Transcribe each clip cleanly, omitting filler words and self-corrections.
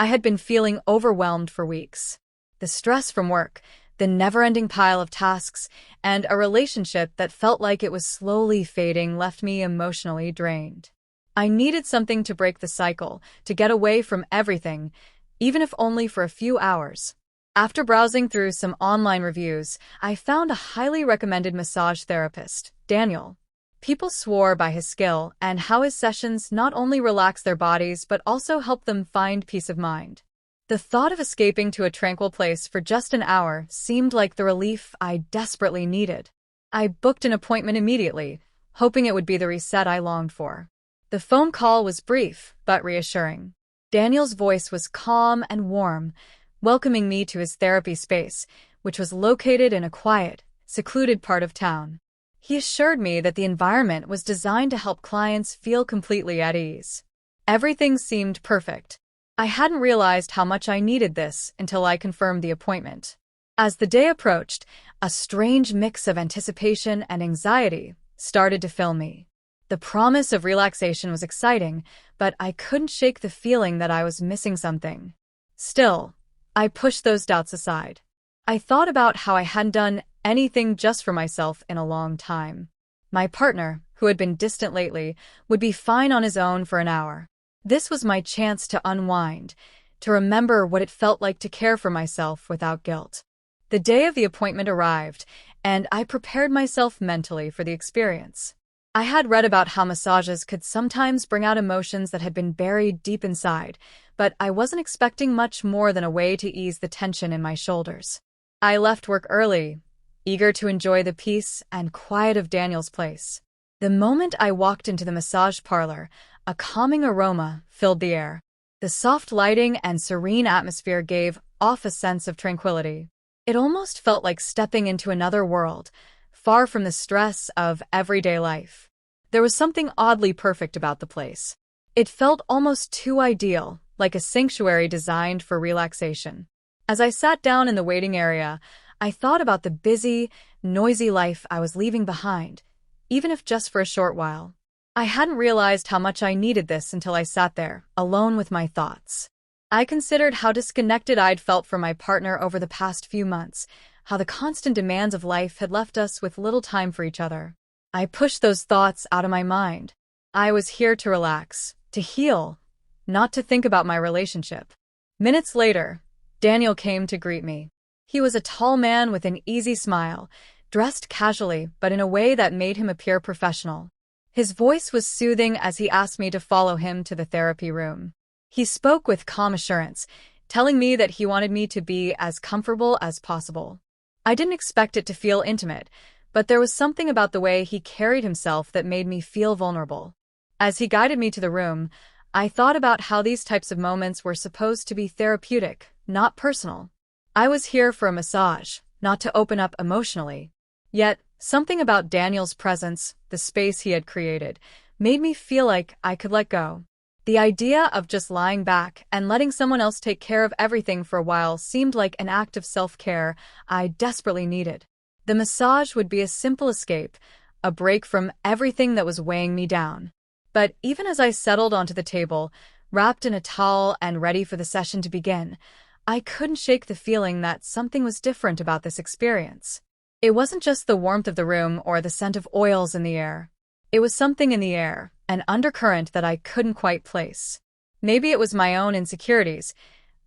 I had been feeling overwhelmed for weeks. The stress from work, the never-ending pile of tasks, and a relationship that felt like it was slowly fading left me emotionally drained. I needed something to break the cycle, to get away from everything, even if only for a few hours. After browsing through some online reviews, I found a highly recommended massage therapist, Daniel. People swore by his skill and how his sessions not only relax their bodies but also help them find peace of mind. The thought of escaping to a tranquil place for just an hour seemed like the relief I desperately needed. I booked an appointment immediately, hoping it would be the reset I longed for. The phone call was brief but reassuring. Daniel's voice was calm and warm, welcoming me to his therapy space, which was located in a quiet, secluded part of town. He assured me that the environment was designed to help clients feel completely at ease. Everything seemed perfect. I hadn't realized how much I needed this until I confirmed the appointment. As the day approached, a strange mix of anticipation and anxiety started to fill me. The promise of relaxation was exciting, but I couldn't shake the feeling that I was missing something. Still, I pushed those doubts aside. I thought about how I hadn't done anything just for myself in a long time. My partner, who had been distant lately, would be fine on his own for an hour. This was my chance to unwind, to remember what it felt like to care for myself without guilt. The day of the appointment arrived, and I prepared myself mentally for the experience. I had read about how massages could sometimes bring out emotions that had been buried deep inside, but I wasn't expecting much more than a way to ease the tension in my shoulders. I left work early, eager to enjoy the peace and quiet of Daniel's place. The moment I walked into the massage parlor, a calming aroma filled the air. The soft lighting and serene atmosphere gave off a sense of tranquility. It almost felt like stepping into another world, far from the stress of everyday life. There was something oddly perfect about the place. It felt almost too ideal, like a sanctuary designed for relaxation. As I sat down in the waiting area, I thought about the busy, noisy life I was leaving behind, even if just for a short while. I hadn't realized how much I needed this until I sat there, alone with my thoughts. I considered how disconnected I'd felt from my partner over the past few months, how the constant demands of life had left us with little time for each other. I pushed those thoughts out of my mind. I was here to relax, to heal, not to think about my relationship. Minutes later, Daniel came to greet me. He was a tall man with an easy smile, dressed casually but in a way that made him appear professional. His voice was soothing as he asked me to follow him to the therapy room. He spoke with calm assurance, telling me that he wanted me to be as comfortable as possible. I didn't expect it to feel intimate, but there was something about the way he carried himself that made me feel vulnerable. As he guided me to the room, I thought about how these types of moments were supposed to be therapeutic, not personal. I was here for a massage, not to open up emotionally. Yet, something about Daniel's presence, the space he had created, made me feel like I could let go. The idea of just lying back and letting someone else take care of everything for a while seemed like an act of self-care I desperately needed. The massage would be a simple escape, a break from everything that was weighing me down. But even as I settled onto the table, wrapped in a towel and ready for the session to begin, I couldn't shake the feeling that something was different about this experience. It wasn't just the warmth of the room or the scent of oils in the air. It was something in the air, an undercurrent that I couldn't quite place. Maybe it was my own insecurities,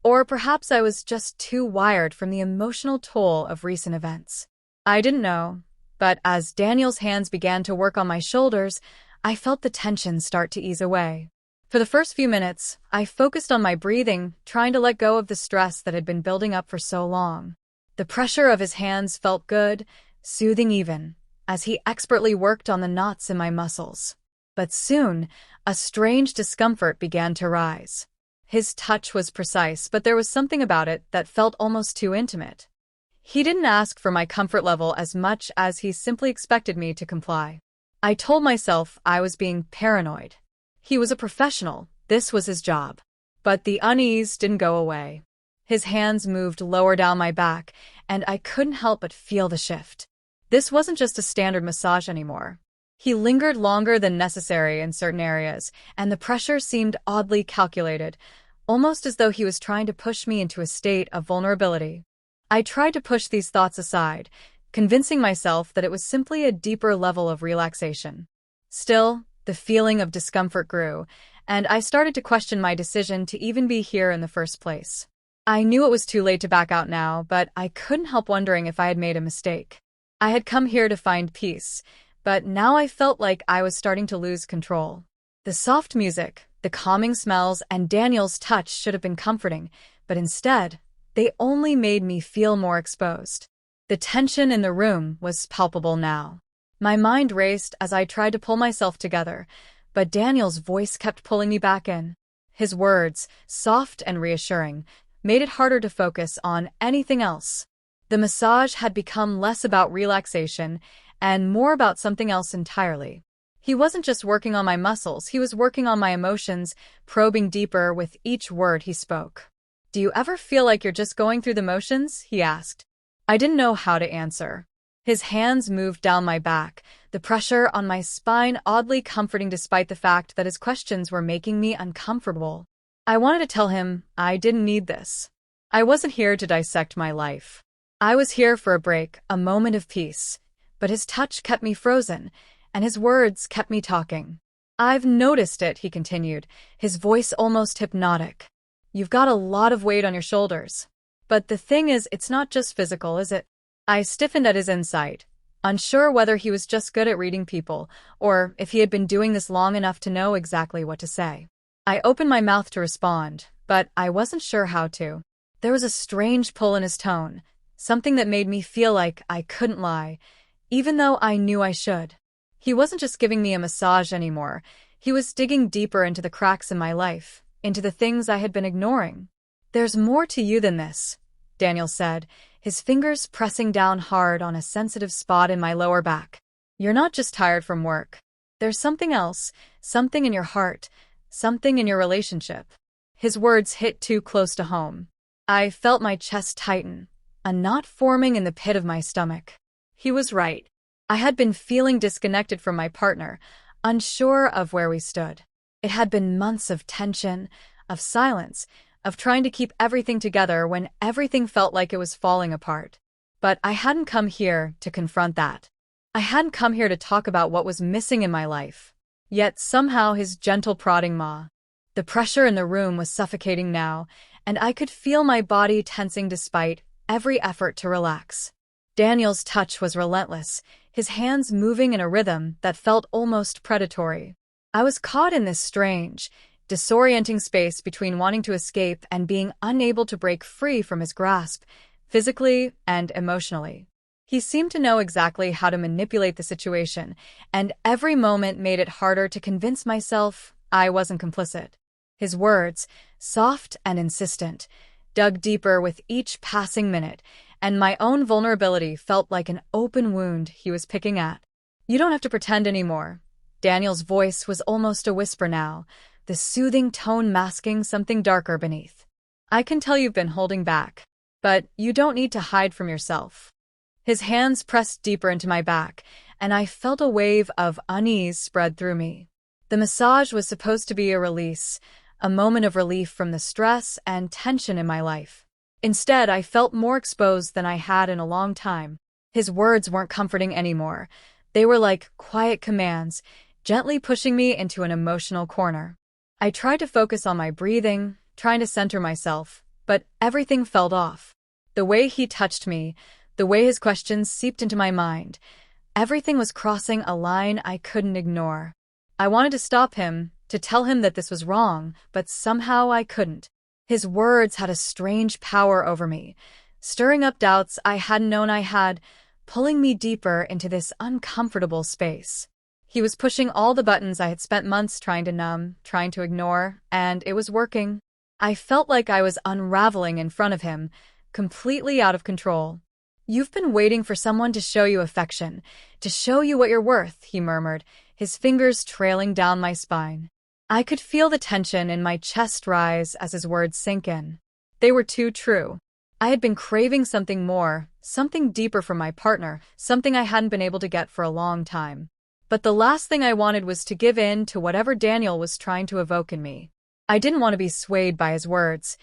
or perhaps I was just too wired from the emotional toll of recent events. I didn't know, but as Daniel's hands began to work on my shoulders, I felt the tension start to ease away. For the first few minutes, I focused on my breathing, trying to let go of the stress that had been building up for so long. The pressure of his hands felt good, soothing even, as he expertly worked on the knots in my muscles. But soon, a strange discomfort began to rise. His touch was precise, but there was something about it that felt almost too intimate. He didn't ask for my comfort level as much as he simply expected me to comply. I told myself I was being paranoid. He was a professional, this was his job. But the unease didn't go away. His hands moved lower down my back, and I couldn't help but feel the shift. This wasn't just a standard massage anymore. He lingered longer than necessary in certain areas, and the pressure seemed oddly calculated, almost as though he was trying to push me into a state of vulnerability. I tried to push these thoughts aside, convincing myself that it was simply a deeper level of relaxation. Still, the feeling of discomfort grew, and I started to question my decision to even be here in the first place. I knew it was too late to back out now, but I couldn't help wondering if I had made a mistake. I had come here to find peace, but now I felt like I was starting to lose control. The soft music, the calming smells, and Daniel's touch should have been comforting, but instead, they only made me feel more exposed. The tension in the room was palpable now. My mind raced as I tried to pull myself together, but Daniel's voice kept pulling me back in. His words, soft and reassuring, made it harder to focus on anything else. The massage had become less about relaxation and more about something else entirely. He wasn't just working on my muscles, he was working on my emotions, probing deeper with each word he spoke. "Do you ever feel like you're just going through the motions?" he asked. I didn't know how to answer. His hands moved down my back, the pressure on my spine oddly comforting despite the fact that his questions were making me uncomfortable. I wanted to tell him I didn't need this. I wasn't here to dissect my life. I was here for a break, a moment of peace. But his touch kept me frozen, and his words kept me talking. "I've noticed it," he continued, his voice almost hypnotic. "You've got a lot of weight on your shoulders. But the thing is, it's not just physical, is it?" I stiffened at his insight, unsure whether he was just good at reading people, or if he had been doing this long enough to know exactly what to say. I opened my mouth to respond, but I wasn't sure how to. There was a strange pull in his tone, something that made me feel like I couldn't lie, even though I knew I should. He wasn't just giving me a massage anymore, he was digging deeper into the cracks in my life, into the things I had been ignoring. "There's more to you than this," Daniel said, his fingers pressing down hard on a sensitive spot in my lower back. "You're not just tired from work. There's something else, something in your heart, something in your relationship." His words hit too close to home. I felt my chest tighten, a knot forming in the pit of my stomach. He was right. I had been feeling disconnected from my partner, unsure of where we stood. It had been months of tension, of silence, of trying to keep everything together when everything felt like it was falling apart. But I hadn't come here to confront that. I hadn't come here to talk about what was missing in my life. Yet somehow his gentle prodding the pressure in the room was suffocating now, and I could feel my body tensing despite every effort to relax. Daniel's touch was relentless, his hands moving in a rhythm that felt almost predatory. I was caught in this strange, disorienting space between wanting to escape and being unable to break free from his grasp, physically and emotionally. He seemed to know exactly how to manipulate the situation, and every moment made it harder to convince myself I wasn't complicit. His words, soft and insistent, dug deeper with each passing minute, and my own vulnerability felt like an open wound he was picking at. "You don't have to pretend anymore." Daniel's voice was almost a whisper now, the soothing tone masking something darker beneath. "I can tell you've been holding back, but you don't need to hide from yourself." His hands pressed deeper into my back, and I felt a wave of unease spread through me. The massage was supposed to be a release, a moment of relief from the stress and tension in my life. Instead, I felt more exposed than I had in a long time. His words weren't comforting anymore. They were like quiet commands, gently pushing me into an emotional corner. I tried to focus on my breathing, trying to center myself, but everything felt off. The way he touched me, the way his questions seeped into my mind, everything was crossing a line I couldn't ignore. I wanted to stop him, to tell him that this was wrong, but somehow I couldn't. His words had a strange power over me, stirring up doubts I hadn't known I had, pulling me deeper into this uncomfortable space. He was pushing all the buttons I had spent months trying to numb, trying to ignore, and it was working. I felt like I was unraveling in front of him, completely out of control. "You've been waiting for someone to show you affection, to show you what you're worth," he murmured, his fingers trailing down my spine. I could feel the tension in my chest rise as his words sank in. They were too true. I had been craving something more, something deeper from my partner, something I hadn't been able to get for a long time. But the last thing I wanted was to give in to whatever Daniel was trying to evoke in me. I didn't want to be swayed by his words,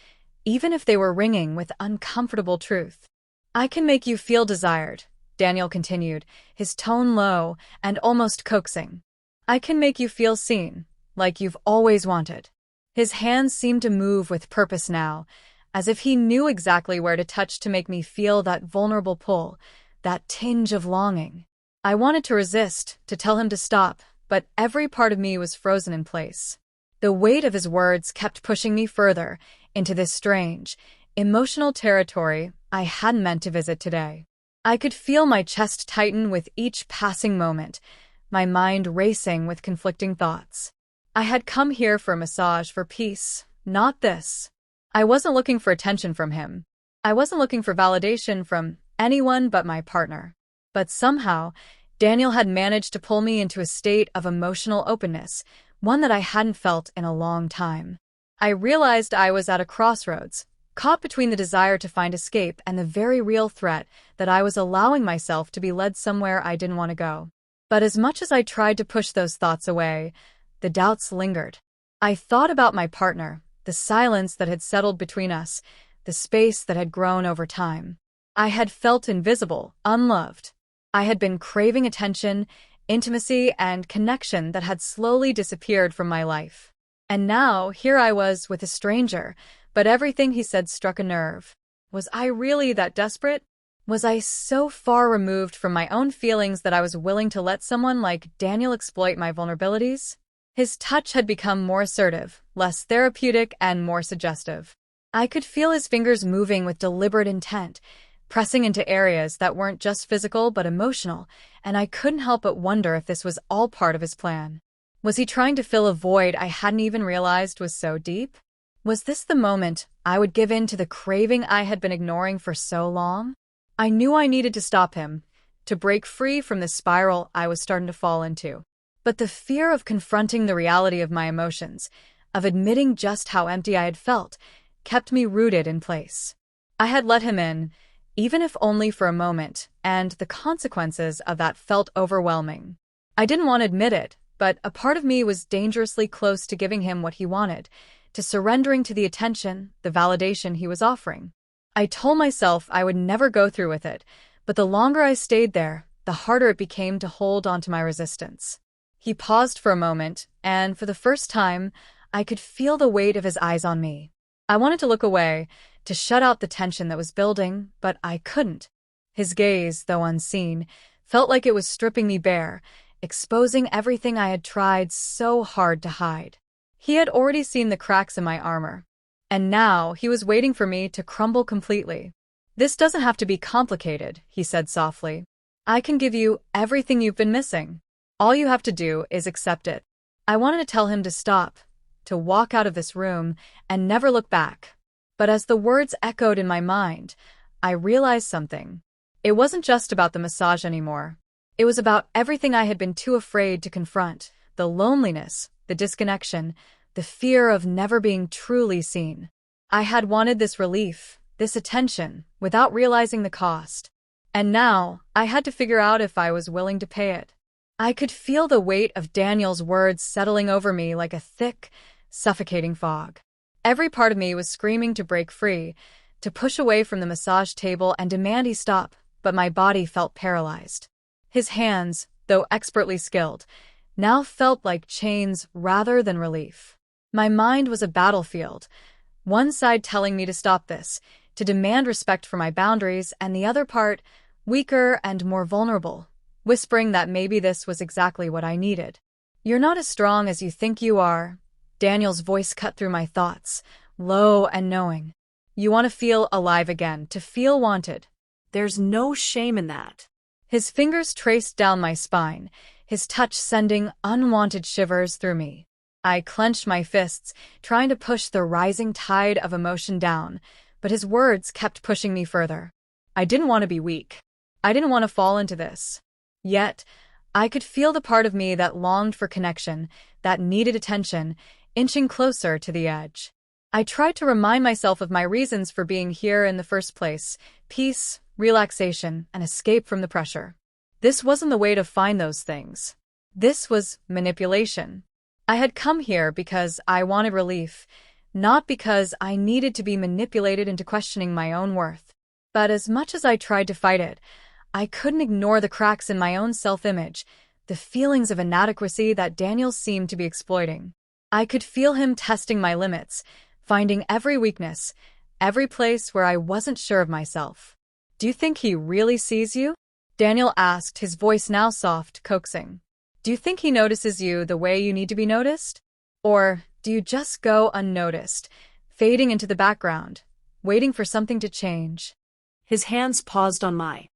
even if they were ringing with uncomfortable truth. "I can make you feel desired," Daniel continued, his tone low and almost coaxing. "I can make you feel seen, like you've always wanted." His hands seemed to move with purpose now, as if he knew exactly where to touch to make me feel that vulnerable pull, that tinge of longing. I wanted to resist, to tell him to stop, but every part of me was frozen in place. The weight of his words kept pushing me further into this strange, emotional territory I hadn't meant to visit today. I could feel my chest tighten with each passing moment, my mind racing with conflicting thoughts. I had come here for a massage, for peace, not this. I wasn't looking for attention from him. I wasn't looking for validation from anyone but my partner. But somehow, Daniel had managed to pull me into a state of emotional openness, one that I hadn't felt in a long time. I realized I was at a crossroads, caught between the desire to find escape and the very real threat that I was allowing myself to be led somewhere I didn't want to go. But as much as I tried to push those thoughts away, the doubts lingered. I thought about my partner, the silence that had settled between us, the space that had grown over time. I had felt invisible, unloved. I had been craving attention, intimacy, and connection that had slowly disappeared from my life. And now, here I was with a stranger, but everything he said struck a nerve. Was I really that desperate? Was I so far removed from my own feelings that I was willing to let someone like Daniel exploit my vulnerabilities? His touch had become more assertive, less therapeutic, and more suggestive. I could feel his fingers moving with deliberate intent, pressing into areas that weren't just physical but emotional, and I couldn't help but wonder if this was all part of his plan. Was he trying to fill a void I hadn't even realized was so deep? Was this the moment I would give in to the craving I had been ignoring for so long? I knew I needed to stop him, to break free from the spiral I was starting to fall into. But the fear of confronting the reality of my emotions, of admitting just how empty I had felt, kept me rooted in place. I had let him in, even if only for a moment, and the consequences of that felt overwhelming. I didn't want to admit it, but a part of me was dangerously close to giving him what he wanted, to surrendering to the attention, the validation he was offering. I told myself I would never go through with it, but the longer I stayed there, the harder it became to hold onto my resistance. He paused for a moment, and for the first time, I could feel the weight of his eyes on me. I wanted to look away, to shut out the tension that was building, but I couldn't. His gaze, though unseen, felt like it was stripping me bare, exposing everything I had tried so hard to hide. He had already seen the cracks in my armor, and now he was waiting for me to crumble completely. "This doesn't have to be complicated," he said softly. "I can give you everything you've been missing. All you have to do is accept it." I wanted to tell him to stop, to walk out of this room and never look back. But as the words echoed in my mind, I realized something. It wasn't just about the massage anymore. It was about everything I had been too afraid to confront, the loneliness, the disconnection, the fear of never being truly seen. I had wanted this relief, this attention, without realizing the cost. And now, I had to figure out if I was willing to pay it. I could feel the weight of Daniel's words settling over me like a thick, suffocating fog. Every part of me was screaming to break free, to push away from the massage table and demand he stop, but my body felt paralyzed. His hands, though expertly skilled, now felt like chains rather than relief. My mind was a battlefield, one side telling me to stop this, to demand respect for my boundaries, and the other part, weaker and more vulnerable, whispering that maybe this was exactly what I needed. "You're not as strong as you think you are." Daniel's voice cut through my thoughts, low and knowing. "You want to feel alive again, to feel wanted. There's no shame in that." His fingers traced down my spine, his touch sending unwanted shivers through me. I clenched my fists, trying to push the rising tide of emotion down, but his words kept pushing me further. I didn't want to be weak. I didn't want to fall into this. Yet, I could feel the part of me that longed for connection, that needed attention, inching closer to the edge. I tried to remind myself of my reasons for being here in the first place: peace, relaxation, and escape from the pressure. This wasn't the way to find those things. This was manipulation. I had come here because I wanted relief, not because I needed to be manipulated into questioning my own worth. But as much as I tried to fight it, I couldn't ignore the cracks in my own self-image, the feelings of inadequacy that Daniel seemed to be exploiting. I could feel him testing my limits, finding every weakness, every place where I wasn't sure of myself. "Do you think he really sees you?" Daniel asked, his voice now soft, coaxing. "Do you think he notices you the way you need to be noticed? Or do you just go unnoticed, fading into the background, waiting for something to change?" His hands paused on my